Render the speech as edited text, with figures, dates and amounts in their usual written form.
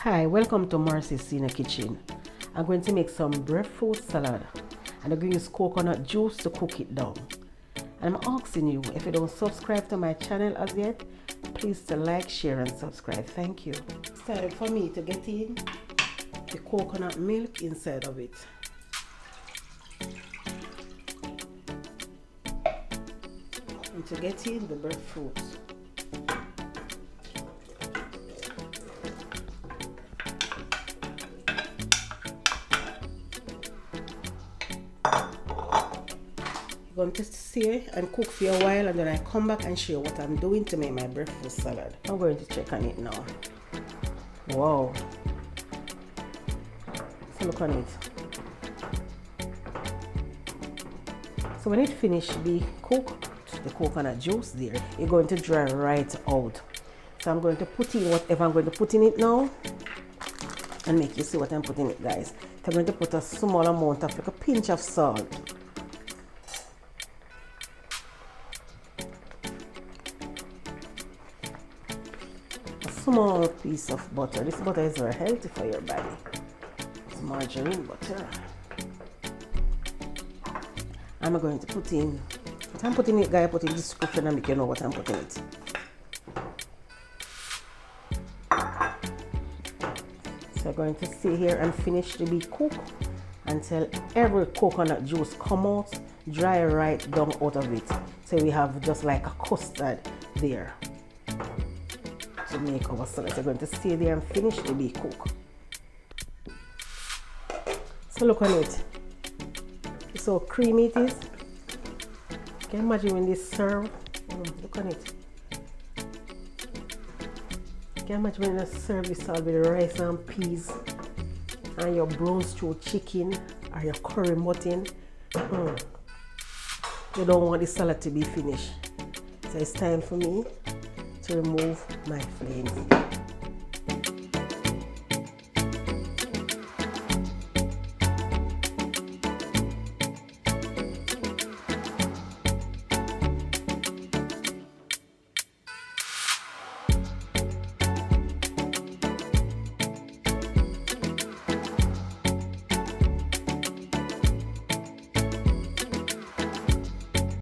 Hi, welcome to Marcy's Senior Kitchen. I'm going to make some breadfruit salad and I'm going to use coconut juice to cook it down. And I'm asking you, if you don't subscribe to my channel as yet, please to like, share and subscribe. Thank you. It's time for me to get in the coconut milk inside of it. And to get in the breadfruit. I'm going to stay and cook for a while and then I come back and show you what I'm doing to make my breadfruit salad. I'm going to check on it now. Wow. So look on it. So when it finished be cooked, the coconut juice there, it's going to dry right out. So I'm going to put in whatever I'm going to put in it now and make you see what I'm putting in it, guys. So I'm going to put a small amount of like a pinch of salt. Small piece of butter. This butter is very healthy for your body. It's margarine butter. I'm going to put in what I'm putting it, guys. Put in the description and make you know what I'm putting it. So I'm going to stay here and finish to be cooked until every coconut juice come out, dry right down out of it. So we have just like a custard there. To make our salad. So I'm going to stay there and finish to be cooked. So look on it. It's so creamy it is. Can you imagine when this serve? Look on it. Can you imagine when you serve this salad with rice and peas and your brown stew chicken or your curry mutton? You don't want the salad to be finished. So it's time for me to remove my flames.